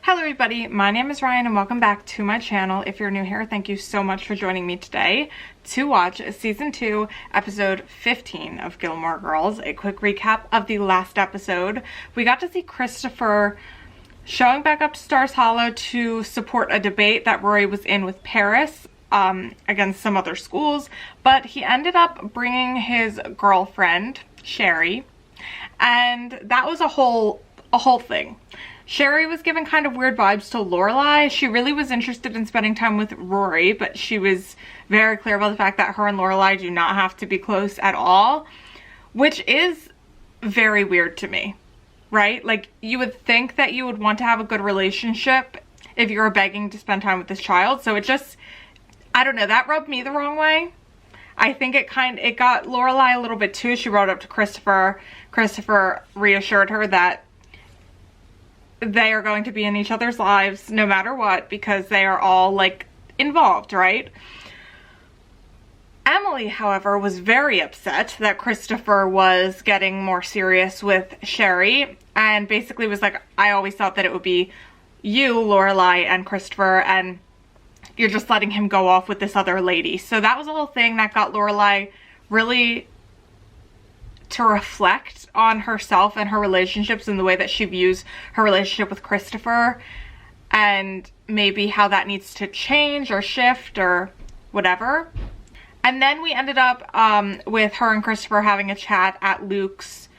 Hello everybody, my name is Ryan and welcome back to my channel. If you're new here, thank you so much for joining me today to watch season 2, episode 15 of Gilmore Girls. A quick recap of the last episode. We got to see Christopher showing back up to Stars Hollow to support a debate that Rory was in with Paris against some other schools, but he ended up bringing his girlfriend, Sherry, and that was a whole thing. Sherry was giving kind of weird vibes to Lorelai. She really was interested in spending time with Rory, but she was very clear about the fact that her and Lorelai do not have to be close at all, which is very weird to me, right? Like, you would think that you would want to have a good relationship if you're begging to spend time with this child. So it just, I don't know, that rubbed me the wrong way. I think it got Lorelai a little bit too. She brought it up to Christopher. Christopher reassured her that they are going to be in each other's lives no matter what, because they are all like involved, right? Emily, however, was very upset that Christopher was getting more serious with Sherry and basically was like, I always thought that it would be you, Lorelai, and Christopher, and you're just letting him go off with this other lady. So that was a whole thing that got Lorelai really to reflect on herself and her relationships and the way that she views her relationship with Christopher, and maybe how that needs to change or shift or whatever. And then we ended up with her and Christopher having a chat at Luke's,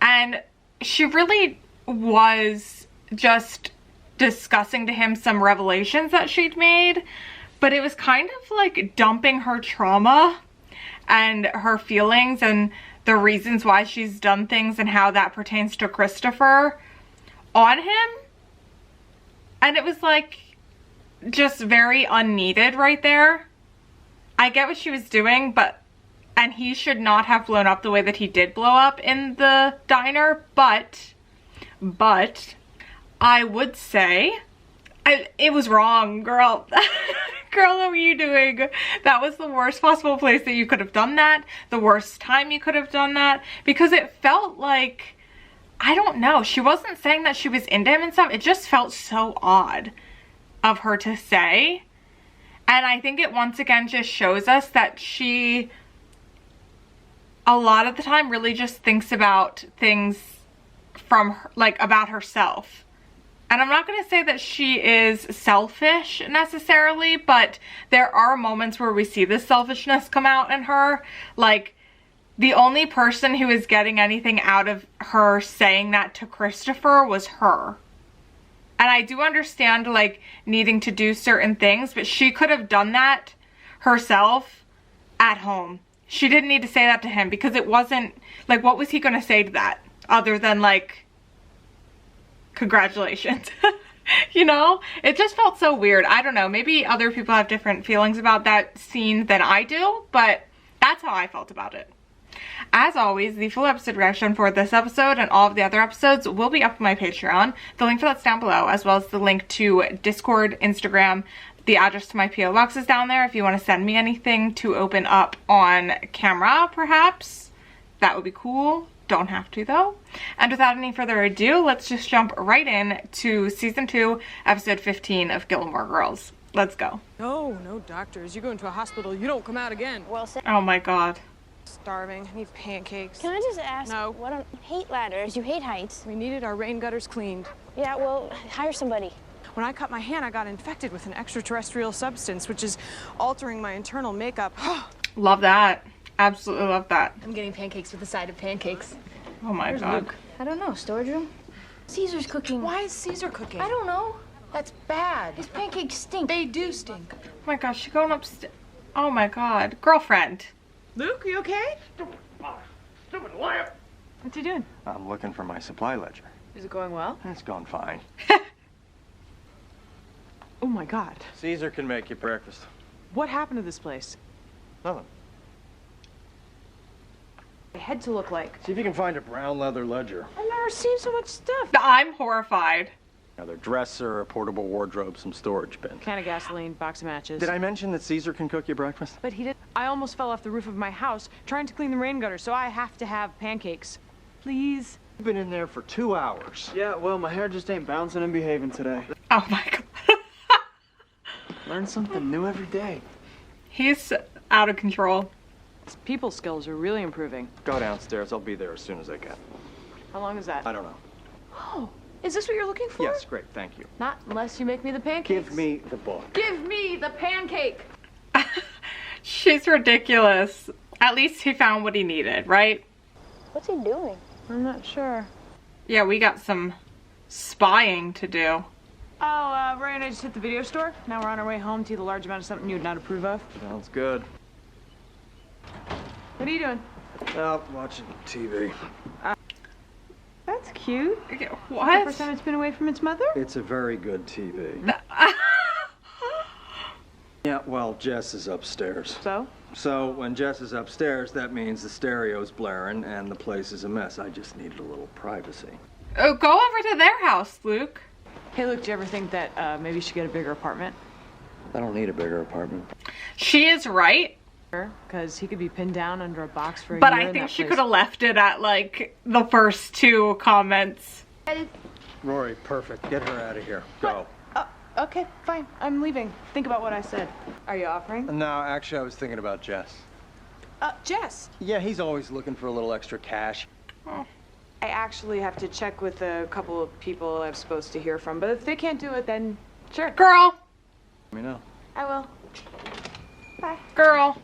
and she really was just discussing to him some revelations that she'd made, but it was kind of like dumping her trauma and her feelings and the reasons why she's done things and how that pertains to Christopher on him. And it was like just very unneeded right there. I get what she was doing, and he should not have blown up the way that he did blow up in the diner, but I would say it was wrong, girl. Girl, what were you doing? That was the worst possible place that you could have done that. The worst time you could have done that. Because it felt like, I don't know, she wasn't saying that she was into him and stuff. It just felt so odd of her to say. And I think it once again just shows us that she, a lot of the time, really just thinks about things from, like, about herself. And I'm not going to say that she is selfish necessarily, but there are moments where we see this selfishness come out in her. Like, the only person who is getting anything out of her saying that to Christopher was her. And I do understand, like, needing to do certain things, but she could have done that herself at home. She didn't need to say that to him, because it wasn't, like, what was he going to say to that? Other than, like, congratulations. You know, it just felt so weird. I don't know, maybe other people have different feelings about that scene than I do, but that's how I felt about it. As always, the full episode reaction for this episode and all of the other episodes will be up on my Patreon. The link for that's down below, as well as the link to Discord, Instagram. The address to my P.O. box is down there if you want to send me anything to open up on camera, perhaps. That would be cool. Don't have to though. And without any further ado, let's just jump right in to season 2, episode 15 of Gilmore Girls. Let's go. No doctors. You go into a hospital, you don't come out again. Well said. Oh my god. Starving. I need pancakes. Can I just ask? No. What on hate ladders? You hate heights. We needed our rain gutters cleaned. Yeah, well, hire somebody. When I cut my hand, I got infected with an extraterrestrial substance, which is altering my internal makeup. Love that. Absolutely love that. I'm getting pancakes with a side of pancakes. Oh my god. Luke? I don't know. Storage room? Caesar's cooking. Why is Caesar cooking? I don't know. That's bad. His pancakes stink. They do stink. Oh my gosh, she's going upstairs. Oh my god. Girlfriend. Luke, you okay? Stupid liar! What's he doing? I'm looking for my supply ledger. Is it going well? It's gone fine. Oh my god. Caesar can make you breakfast. What happened to this place? Nothing. I had to look like. See if you can find a brown leather ledger. I've never seen so much stuff. I'm horrified. Another dresser, a portable wardrobe, some storage bin. Can of gasoline, box of matches. Did I mention that Caesar can cook you breakfast? But he did. I almost fell off the roof of my house trying to clean the rain gutter, so I have to have pancakes. Please. You've been in there for 2 hours. Yeah, well, my hair just ain't bouncing and behaving today. Oh my god. Learn something new every day. He's out of control. His people skills are really improving. Go downstairs. I'll be there as soon as I can. How long is that? I don't know. Oh, is this what you're looking for? Yes, great. Thank you. Not unless you make me the pancakes. Give me the book. Give me the pancake. She's ridiculous. At least he found what he needed, right? What's he doing? I'm not sure. Yeah, we got some spying to do. Oh, Rory and I just hit the video store. Now we're on our way home to eat a large amount of something you would not approve of. Sounds good. What are you doing? Watching TV. That's cute. What? First time it's been away from its mother? It's a very good TV. Yeah, well, Jess is upstairs. So, when Jess is upstairs, that means the stereo's blaring and the place is a mess. I just needed a little privacy. Oh, go over to their house, Luke. hey, Luke, do you ever think that maybe you should get a bigger apartment? I don't need a bigger apartment. She is right. Because he could be pinned down under a box for a But year. I think she could have left it at, like, the first two comments. Rory, perfect. Get her out of here. Go. Okay, fine. I'm leaving. Think about what I said. Are you offering? No, actually, I was thinking about Jess. Jess. Yeah, he's always looking for a little extra cash. I actually have to check with a couple of people I'm supposed to hear from, but if they can't do it, then sure. Girl. Let me know. I will. Bye. Girl.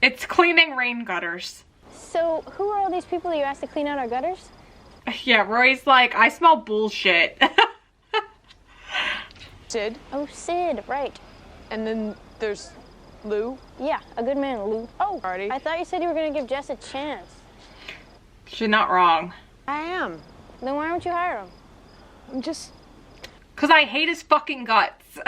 It's cleaning rain gutters. So, who are all these people you asked to clean out our gutters? Yeah, Rory's like, I smell bullshit. Sid. Oh, Sid, right. And then there's Lou. Yeah, a good man, Lou. Oh, Marty. I thought you said you were going to give Jess a chance. She's not wrong. I am. Then why don't you hire him? I'm just... Because I hate his fucking guts.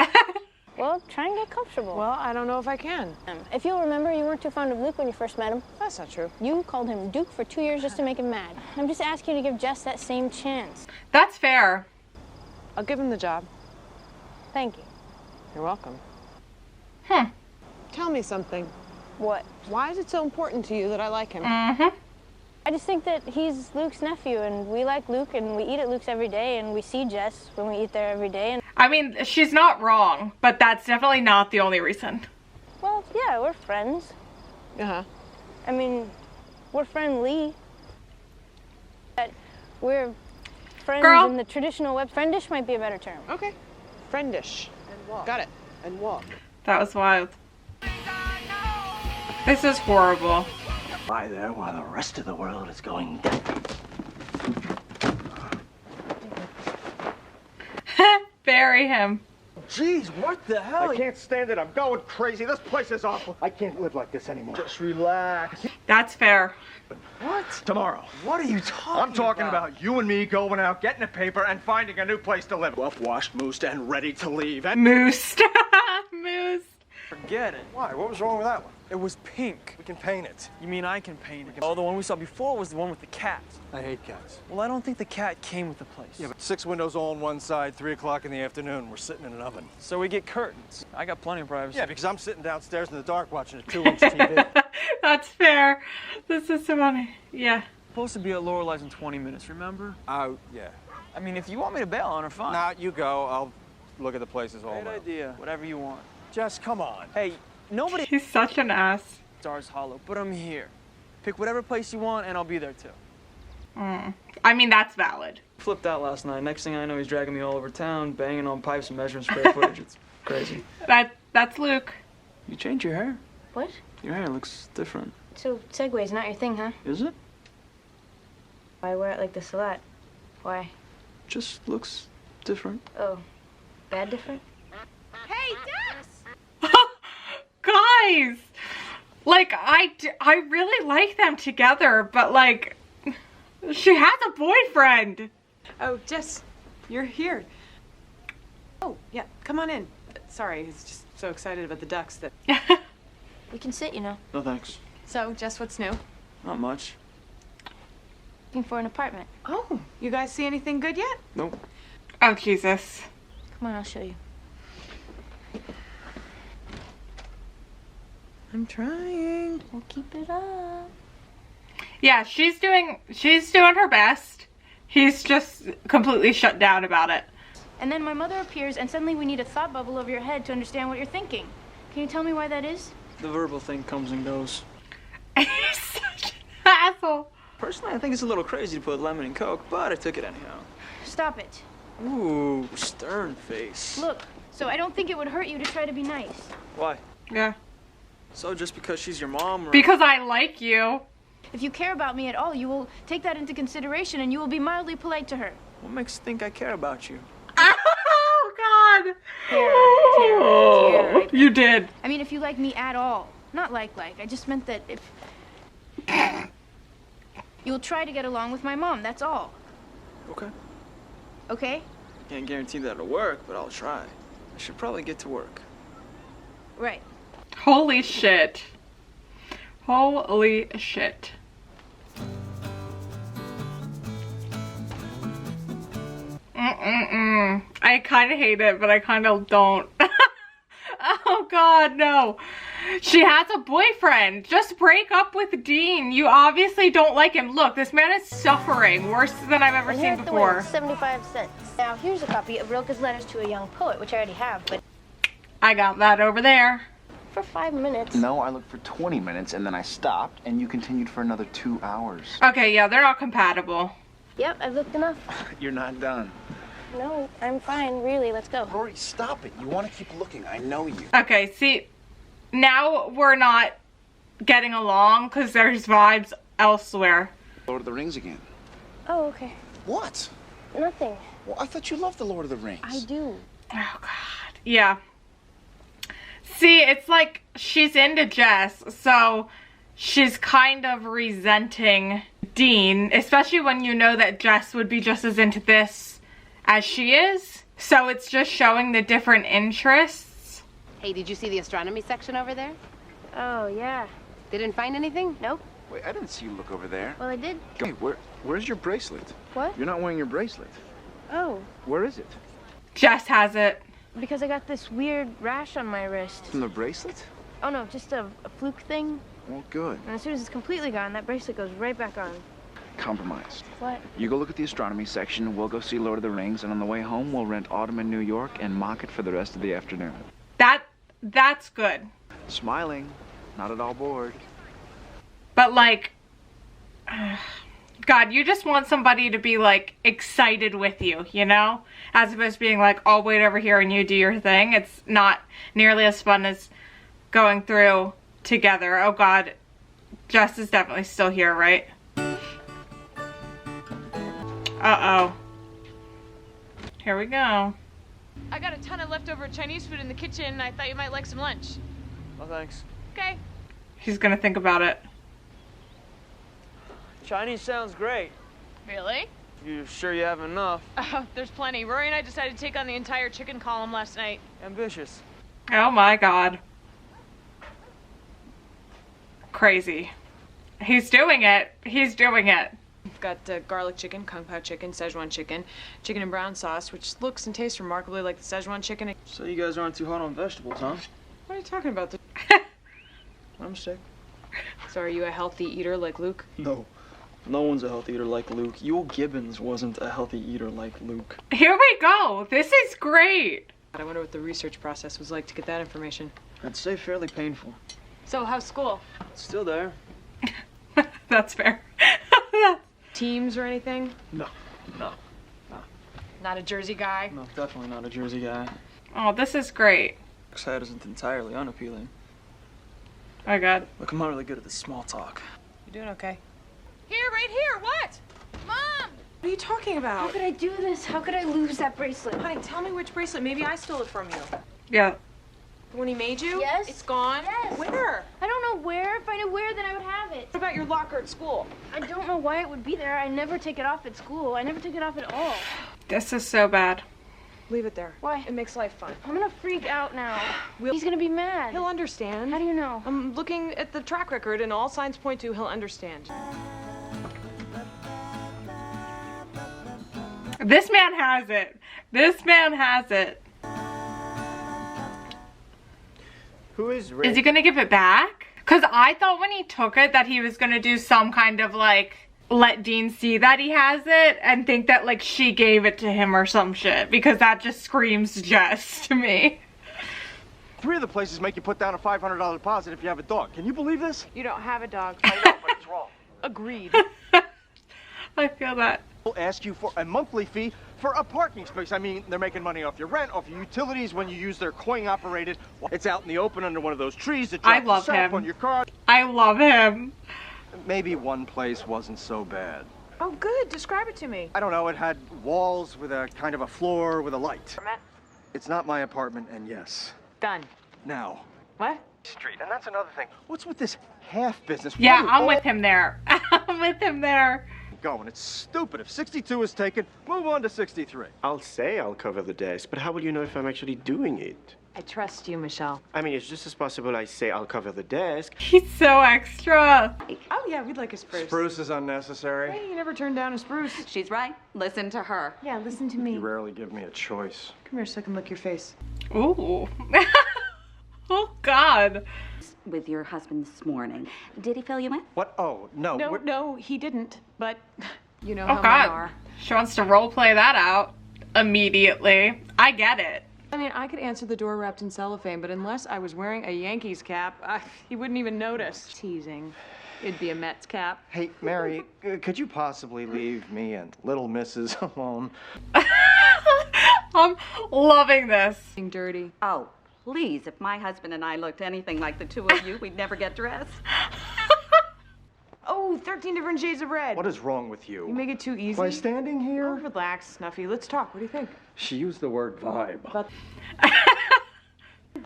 Well, try and get comfortable. Well, I don't know if I can. If you'll remember, you weren't too fond of Luke when you first met him. That's not true. You called him Duke for 2 years just to make him mad. I'm just asking you to give Jess that same chance. That's fair. I'll give him the job. Thank you. You're welcome. Hmm. Tell me something. What? Why is it so important to you that I like him? Mm-hmm. I just think that he's Luke's nephew, and we like Luke, and we eat at Luke's every day, and we see Jess when we eat there every day. And I mean, she's not wrong, but that's definitely not the only reason. well, yeah, we're friends. Uh-huh. I mean, we're friendly. But we're friends Girl. in the traditional web. Friendish might be a better term. Okay. Friendish. And walk. Got it. And walk. That was wild. This is horrible. Lie there while the rest of the world is going down. Bury him. Jeez, what the hell? I can't stand it. I'm going crazy. This place is awful. I can't live like this anymore. Just relax. That's fair. What? Tomorrow. What are you talking I'm talking about you and me going out, getting a paper, and finding a new place to live. Up, washed, moosed, and ready to leave. And Moosed. Moose. Forget it. Why? What was wrong with that one? It was pink. We can paint it. You mean I can paint it? Oh, the one we saw before was the one with the cat. I hate cats. Well, I don't think the cat came with the place. Yeah, but 6 windows all on one side, 3 o'clock in the afternoon. We're sitting in an oven. So we get curtains. I got plenty of privacy. Yeah, because I'm sitting downstairs in the dark watching a 2-inch TV. That's fair. This is so funny. Yeah. Supposed to be at Lorelai's in 20 minutes, remember? Oh, yeah. I mean, if you want me to bail on her, fine. Nah, you go. I'll look at the places all Great night. idea. Whatever you want. Jess, come on. Hey, nobody He's such an ass. Stars Hollow, but I'm here. Pick whatever place you want, and I'll be there too. I mean, that's valid. Flipped out last night. Next thing I know, he's dragging me all over town, banging on pipes and measuring square footage. It's crazy. That's Luke. You changed your hair. What? Your hair looks different. So, Segway's not your thing, huh? Is it? Why wear it like this a lot? Why? Just looks different. Oh, bad different? Guys! Like, I really like them together, but like, she has a boyfriend. Oh, Jess, you're here. Oh, yeah, come on in. Sorry, he's just so excited about the ducks that... We can sit, you know. No thanks. So, Jess, what's new? Not much. Looking for an apartment. Oh, you guys see anything good yet? Nope. Oh, Jesus. Come on, I'll show you. I'm trying. We'll keep it up. Yeah, she's doing her best. He's just completely shut down about it. And then my mother appears and suddenly we need a thought bubble over your head to understand what you're thinking. Can you tell me why that is? The verbal thing comes and goes. He's such an asshole. Personally, I think it's a little crazy to put lemon in Coke, but I took it anyhow. Stop it. Ooh, stern face. Look, so I don't think it would hurt you to try to be nice. Why? Yeah. So just because she's your mom or... Because I like you. If you care about me at all, you will take that into consideration and you will be mildly polite to her. What makes you think I care about you? Oh, God. Care. You did. I mean, if you like me at all. Not like. I just meant that if... You'll try to get along with my mom, that's all. Okay. Okay? Can't guarantee that it'll work, but I'll try. I should probably get to work. Right. Holy shit. Holy shit. I kind of hate it, but I kind of don't. Oh, God, no. She has a boyfriend. Just break up with Dean. You obviously don't like him. Look, this man is suffering worse than I've ever seen before. 75 cents. Now, here's a copy of Rilke's Letters to a Young Poet, which I already have, but I got that over there. for 5 minutes. No, I looked for 20 minutes and then I stopped and you continued for another 2 hours. Okay, yeah, they're not compatible. Yep, I've looked enough. You're not done. No, I'm fine, really. Let's go. Rory, stop it. You want to keep looking. I know you. Okay, see, now we're not getting along because there's vibes elsewhere. Lord of the Rings again. Oh, okay. What? Nothing. Well, I thought you loved the Lord of the Rings. I do. Oh, God. Yeah. See, it's like she's into Jess, so she's kind of resenting Dean, especially when you know that Jess would be just as into this as she is. So it's just showing the different interests. Hey, did you see the astronomy section over there? Oh, yeah. They didn't find anything? Nope. Wait, I didn't see you look over there. Well, I did. Hey, where's your bracelet? What? You're not wearing your bracelet. Oh, Where is it? Jess has it. because I got this weird rash on my wrist. From the bracelet? Oh, no, just a fluke thing. Well, good. And as soon as it's completely gone, that bracelet goes right back on. Compromised. What? You go look at the astronomy section, we'll go see Lord of the Rings, and on the way home, we'll rent Autumn in New York and mock it for the rest of the afternoon. That's good. Smiling, not at all bored. But like, God, you just want somebody to be like excited with you, you know? As opposed to being like, I'll wait over here and you do your thing. It's not nearly as fun as going through together. Oh God, Jess is definitely still here, right? Uh-oh. Here we go. I got a ton of leftover Chinese food in the kitchen. I thought you might like some lunch. No thanks. Okay. He's gonna think about it. Chinese sounds great. Really? You sure you have enough? Oh, there's plenty. Rory and I decided to take on the entire chicken column last night. Ambitious. Oh my God. Crazy. He's doing it. He's doing it. We've got garlic chicken, kung pao chicken, Szechuan chicken, chicken and brown sauce, which looks and tastes remarkably like the Szechuan chicken. So you guys aren't too hot on vegetables, huh? What are you talking about? My mistake. So are you a healthy eater like Luke? No. No one's a healthy eater like Luke. Yul Gibbons wasn't a healthy eater like Luke. Here we go. This is great. I wonder what the research process was like to get that information. I'd say fairly painful. So how's school? It's still there. That's fair. Teams or anything? No. Not a Jersey guy? No, definitely not a Jersey guy. Oh, this is great. Luke's head isn't entirely unappealing. Oh God. Look, I'm not really good at this small talk. You doing okay? Here, right here. What? Mom! What are you talking How about? could I do this? How could I lose that bracelet? Honey, tell me which bracelet. Maybe I stole it from you. Yeah. The one he made you? Yes. It's gone? Yes. Where? I don't know where. If I knew where, then I would have it. What about your locker at school? I don't know why it would be there. I never take it off at school. I never take it off at all. This is so bad. Leave it there. Why? It makes life fun. I'm gonna freak out now. He's gonna be mad. He'll understand. How do you know? I'm looking at the track record, and all signs point to he'll understand. This man has it. This man has it. Who is Rick? Is he gonna give it back? Because I thought when he took it that he was gonna do some kind of like let Dean see that he has it and think that like she gave it to him or some shit, because that just screams Jess to me. 3 of the places make you put down a $500 deposit if you have a dog. Can you believe this? You don't have a dog. I know, but it's wrong. Agreed. I feel that. They'll ask you for a monthly fee for a parking space. I mean, they're making money off your rent, off your utilities when you use their coin-operated. It's out in the open under one of those trees that I drops love the sap him. on your car. I love him. Maybe one place wasn't so bad. Oh, good. Describe it to me. I don't know, it had walls with a kind of a floor with a light. It's not my apartment, and yes. Done. Now. What? Street, and that's another thing. What's with this half business? Yeah, Why I'm all with him there. I'm with him there. Going. It's stupid. If 62 is taken, move on to 63. I'll say I'll cover the desk, but how will you know if I'm actually doing it? I trust you, Michelle. I mean, it's just as possible I say I'll cover the desk. He's so extra. Oh, yeah, we'd like a spruce. Spruce is unnecessary. Hey, you never turned down a spruce. She's right. Listen to her. Yeah, listen to me. You rarely give me a choice. Come here so I can lick your face. Ooh. Oh, God. With your husband this morning. Did he fill you in? What? Oh, no. No, he didn't. But you know Oh, how men God. are. She wants to role play that out immediately. I get it. I mean, I could answer the door wrapped in cellophane, but unless I was wearing a Yankees cap, he wouldn't even notice. Teasing. It'd be a Mets cap. Hey, Mary, could you possibly leave me and little Mrs. alone? I'm loving this. Being dirty. Oh, please, if my husband and I looked anything like the two of you, we'd never get dressed. Oh, 13 different shades of red. What is wrong with you? You make it too easy. By standing Oh, here? relax, Snuffy. Let's talk. What do you think? She used the word vibe.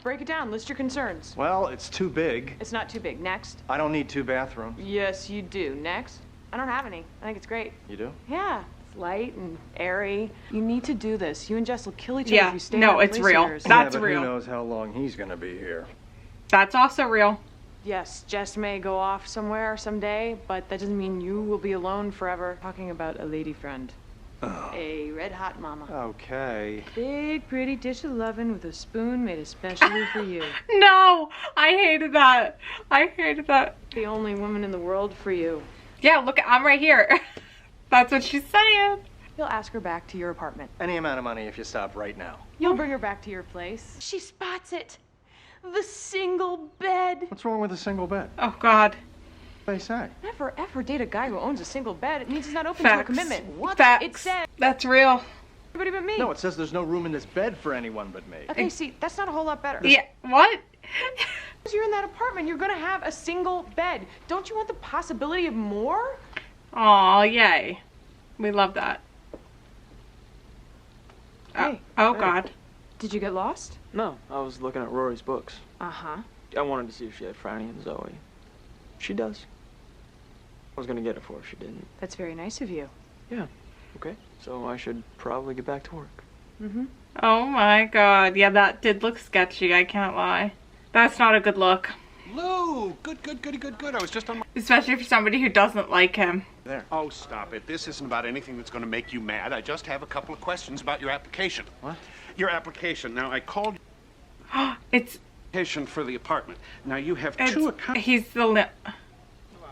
Break it down. List your concerns. Well, it's too big. It's not too big. Next. I don't need 2 bathrooms. Yes, you do. Next. I don't have any. I think it's great. You do? Yeah. It's light and airy. You need to do this. You and Jess will kill each other Yeah, if you stay no, out in it's place real. of yours. That's yeah, but real. Who knows how long he's gonna be here? That's also real. Yes, Jess may go off somewhere someday, but that doesn't mean you will be alone forever. Talking about a lady friend. Oh. A red hot mama. Okay. Big pretty dish of lovin' with a spoon made especially for you. No, I hated that. I hated that. The only woman in the world for you. Yeah, look, I'm right here. That's what she's saying. You'll ask her back to your apartment. Any amount of money if you stop right now. You'll bring her back to your place. She spots it. The single bed. What's wrong with a single bed? Oh, God. They say. Never ever date a guy who owns a single bed. It means he's not open Facts. to a commitment. What? Facts. It says That's real. everybody but me. No, it says there's no room in this bed for anyone but me. Okay, see, that's not a whole lot better. Yeah, what? Because you're in that apartment, you're gonna have a single bed. Don't you want the possibility of more? Aw, yay. We love that. Hey. Oh, Hey. God. Did you get lost? No, I was looking at Rory's books. Uh-huh. I wanted to see if she had Franny and Zoe. She does. I was gonna get it for her if she didn't. That's very nice of you. Yeah. Okay. So I should probably get back to work. Mm-hmm. Oh, my God. Yeah, that did look sketchy. I can't lie. That's not a good look. Lou, good. I was just on my... Especially for somebody who doesn't like him. There. Oh, stop it. This isn't about anything that's going to make you mad. I just have a couple of questions about your application. What? Your application. Now, I called It's... application for the apartment. Now, you have 2 accounts He's the...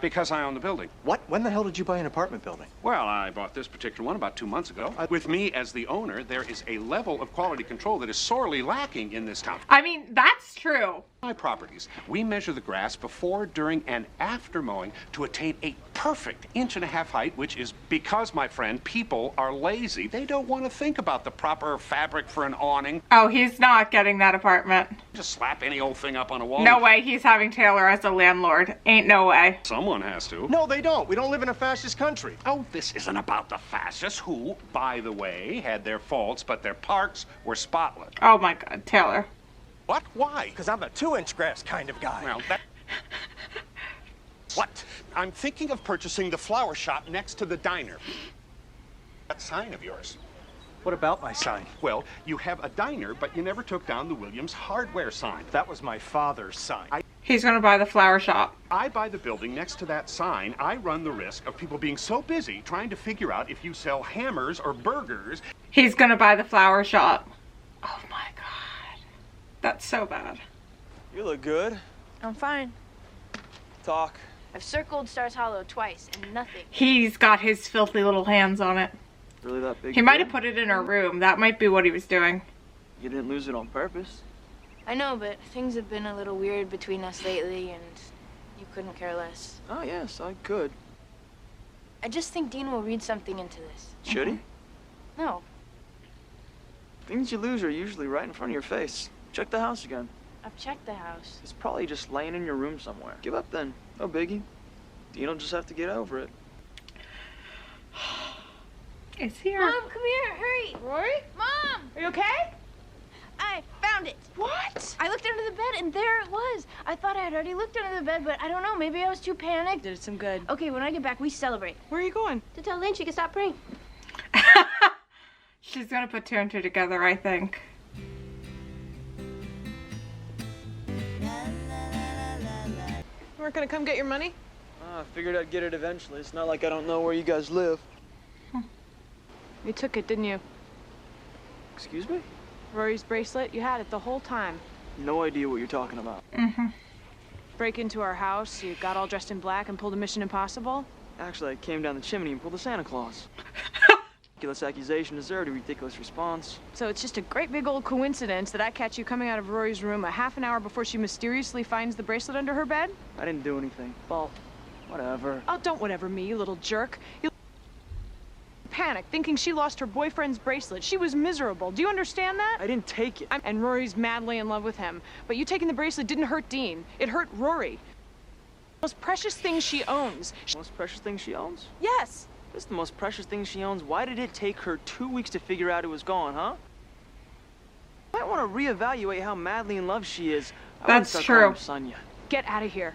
because I own the building. What? When the hell did you buy an apartment building? Well, I bought this particular one about 2 months ago. With me as the owner, there is a level of quality control that is sorely lacking in this town. I mean, that's true. My properties, we measure the grass before, during, and after mowing to attain a perfect 1.5 inch height, which is because, my friend, people are lazy. They don't want to think about the proper fabric for an awning. Oh, he's not getting that apartment. Just slap any old thing up on a wall. No way he's having Taylor as a landlord. Ain't no way. Someone has to. No, they don't. We don't live in a fascist country. Oh, this isn't about the fascists who, by the way, had their faults, but their parks were spotless. Oh, my God, Taylor. What? Why? Because I'm a 2-inch grass kind of guy. Well, that... What? I'm thinking of purchasing the flower shop next to the diner. That sign of yours. What about my sign? Well, you have a diner, but you never took down the Williams hardware sign. That was my father's sign. He's gonna buy the flower shop. I buy the building next to that sign. I run the risk of people being so busy trying to figure out if you sell hammers or burgers. He's gonna buy the flower shop. Oh my God. That's so bad. You look good. I'm fine. Talk. I've circled Stars Hollow twice and nothing. He's got his filthy little hands on it. Really that big? He might have put it in her room. That might be what he was doing. You didn't lose it on purpose. I know, but things have been a little weird between us lately, and you couldn't care less. Oh, yes, I could. I just think Dean will read something into this. Should he? No. Things you lose are usually right in front of your face. Check the house again. I've checked the house. It's probably just laying in your room somewhere. Give up then. No biggie. Dean'll just have to get over it. It's here. Mom, come here, hurry. Rory? Mom! Are you okay? I found it. What? I looked under the bed and there it was. I thought I had already looked under the bed, but I don't know. Maybe I was too panicked. Did it some good. Okay, when I get back, we celebrate. Where are you going? To tell Lynn she can stop praying. She's gonna put two and two together, I think. You weren't gonna come get your money? I figured I'd get it eventually. It's not like I don't know where you guys live. You took it, didn't you? Excuse me? Rory's bracelet? You had it the whole time. No idea what you're talking about. Break into our house, you got all dressed in black and pulled a Mission Impossible? Actually, I came down the chimney and pulled a Santa Claus. Ridiculous accusation deserved a ridiculous response. So it's just a great big old coincidence that I catch you coming out of Rory's room a half an hour before she mysteriously finds the bracelet under her bed? I didn't do anything. Well, whatever. Oh, don't whatever me, you little jerk. You panicked, thinking she lost her boyfriend's bracelet. She was miserable. Do you understand that? I didn't take it. And Rory's madly in love with him. But you taking the bracelet didn't hurt Dean. It hurt Rory. The most precious thing she owns. Most precious thing she owns? Yes. This is the most precious thing she owns. Why did it take her 2 weeks to figure out it was gone, huh? I might want to reevaluate how madly in love she is. That's true. Sonia. Get out of here.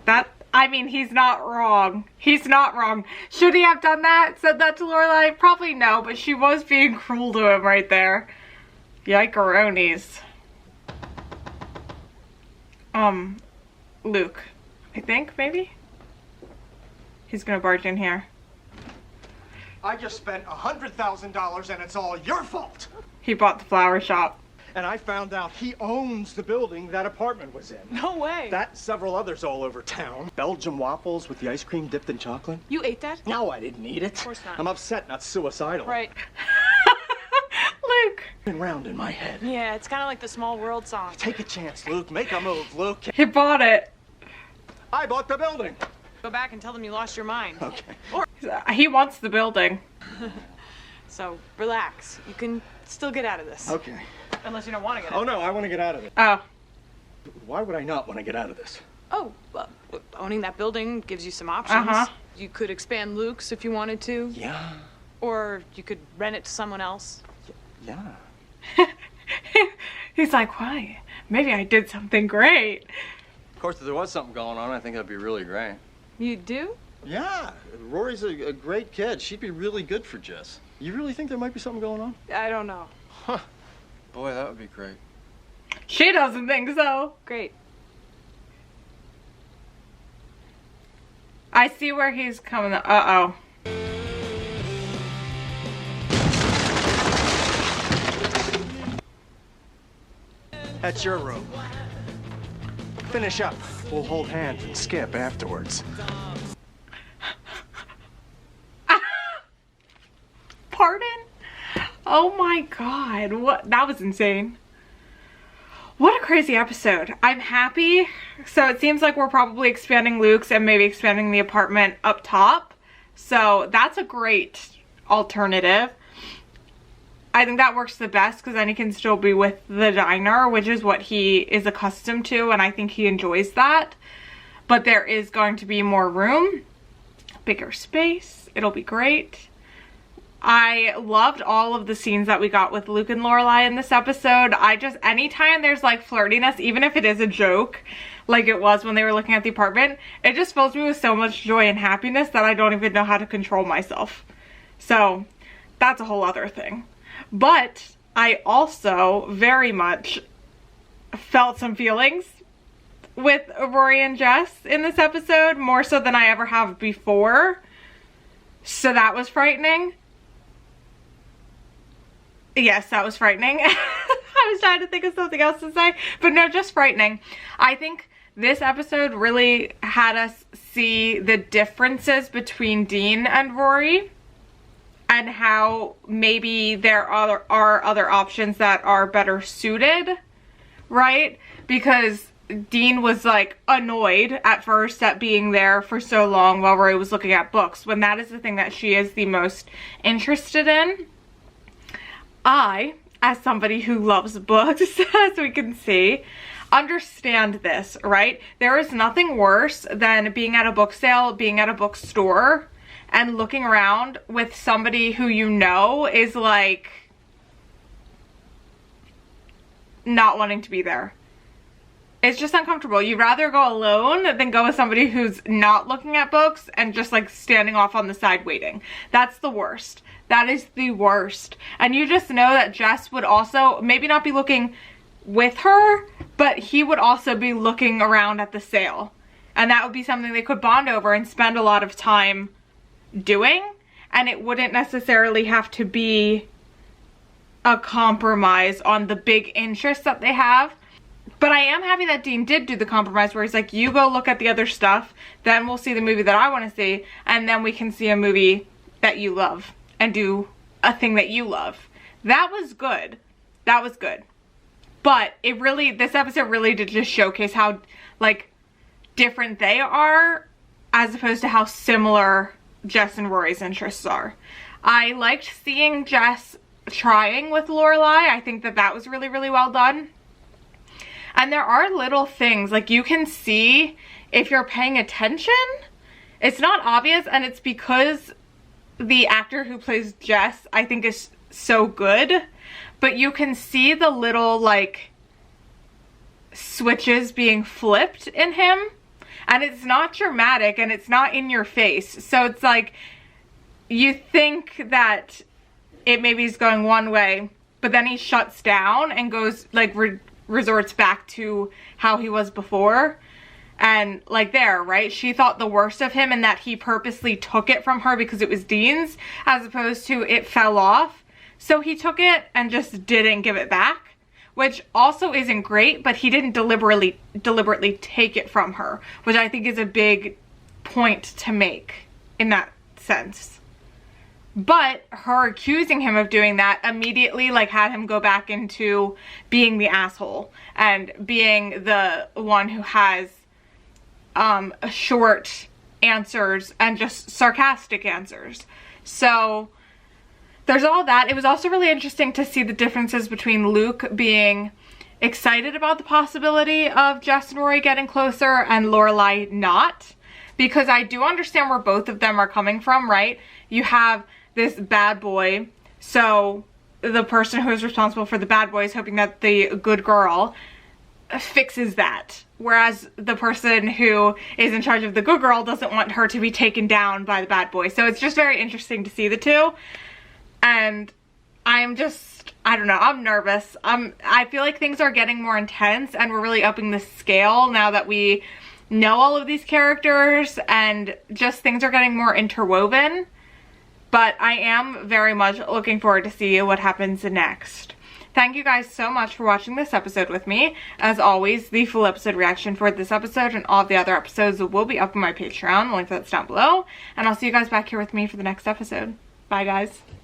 I mean, he's not wrong. He's not wrong. Should he have done that? Said that to Lorelai? Probably no, but she was being cruel to him right there. Yikeroonies. Luke. I think, maybe? He's gonna barge in here. I just spent $100,000 and it's all your fault. He bought the flower shop. And I found out he owns the building that apartment was in. No way. That and several others all over town. Belgian waffles with the ice cream dipped in chocolate. You ate that? No, I didn't eat it. Of course not. I'm upset, not suicidal. Right. Luke. Been round in my head. Yeah, it's kind of like the Small World song. Take a chance, Luke. Make a move, Luke. He bought it. I bought the building. Go back and tell them you lost your mind. Okay. Or He wants the building. so relax. You can still get out of this. Okay. Unless you don't want to get out. Oh no, I want to get out of it. Oh. Why would I not want to get out of this? Oh, well, owning that building gives you some options. Uh-huh. You could expand Luke's if you wanted to. Yeah. Or you could rent it to someone else. Yeah. He's like, why? Maybe I did something great. Of course, if there was something going on, I think that'd be really great. You do? Yeah, Rory's a great kid. She'd be really good for Jess. You really think there might be something going on? I don't know. Huh. Boy, that would be great. She doesn't think so. Great. I see where he's coming. Uh-oh. That's your room. Finish up. We'll hold hands and skip afterwards. Pardon? Oh my god. What? That was insane. What a crazy episode. I'm happy. So it seems like we're probably expanding Luke's and maybe expanding the apartment up top. So that's a great alternative. I think that works the best because then he can still be with the diner, which is what he is accustomed to, and I think he enjoys that. But there is going to be more room, bigger space. It'll be great. I loved all of the scenes that we got with Luke and Lorelai in this episode. Anytime there's like flirtiness, even if it is a joke, like it was when they were looking at the apartment, it just fills me with so much joy and happiness that I don't even know how to control myself. So that's a whole other thing. But I also very much felt some feelings with Rory and Jess in this episode, more so than I ever have before. So that was frightening. Yes, that was frightening. I was trying to think of something else to say, but no, just frightening. I think this episode really had us see the differences between Dean and Rory and how maybe there are other options that are better suited, right? Because Dean was like annoyed at first at being there for so long while Rory was looking at books, when that is the thing that she is the most interested in. I, as somebody who loves books, as we can see, understand this, right? There is nothing worse than being at a book sale, being at a bookstore, and looking around with somebody who you know is like not wanting to be there. It's just uncomfortable. You'd rather go alone than go with somebody who's not looking at books and just like standing off on the side waiting. That's the worst. That is the worst. And you just know that Jess would also maybe not be looking with her, but he would also be looking around at the sale. And that would be something they could bond over and spend a lot of time doing. And it wouldn't necessarily have to be a compromise on the big interests that they have. But I am happy that Dean did do the compromise where he's like, you go look at the other stuff, then we'll see the movie that I want to see, and then we can see a movie that you love and do a thing that you love. That was good. That was good. But it really, this episode really did just showcase how, like, different they are as opposed to how similar Jess and Rory's interests are. I liked seeing Jess trying with Lorelai. I think that that was really, really well done. And there are little things, like you can see if you're paying attention. It's not obvious, and it's because the actor who plays Jess, I think, is so good. But you can see the little, like, switches being flipped in him. And it's not dramatic, and it's not in your face. So it's like, you think that it maybe is going one way, but then he shuts down and goes, like, resorts back to how he was before. And like there, right, she thought the worst of him and that he purposely took it from her because it was Dean's, as opposed to it fell off. So he took it and just didn't give it back, which also isn't great, but he didn't deliberately take it from her, which I think is a big point to make in that sense. But her accusing him of doing that immediately, like, had him go back into being the asshole and being the one who has short answers and just sarcastic answers. So there's all that. It was also really interesting to see the differences between Luke being excited about the possibility of Jess and Rory getting closer and Lorelai not. Because I do understand where both of them are coming from, right? You have this bad boy, so the person who is responsible for the bad boy is hoping that the good girl fixes that, whereas the person who is in charge of the good girl doesn't want her to be taken down by the bad boy. So it's just very interesting to see the two, and I'm just, I don't know, I'm nervous. I feel like things are getting more intense and we're really upping the scale now that we know all of these characters, and just things are getting more interwoven. But I am very much looking forward to see what happens next. Thank you guys so much for watching this episode with me. As always, the full episode reaction for this episode and all of the other episodes will be up on my Patreon. The link for that's down below. And I'll see you guys back here with me for the next episode. Bye, guys.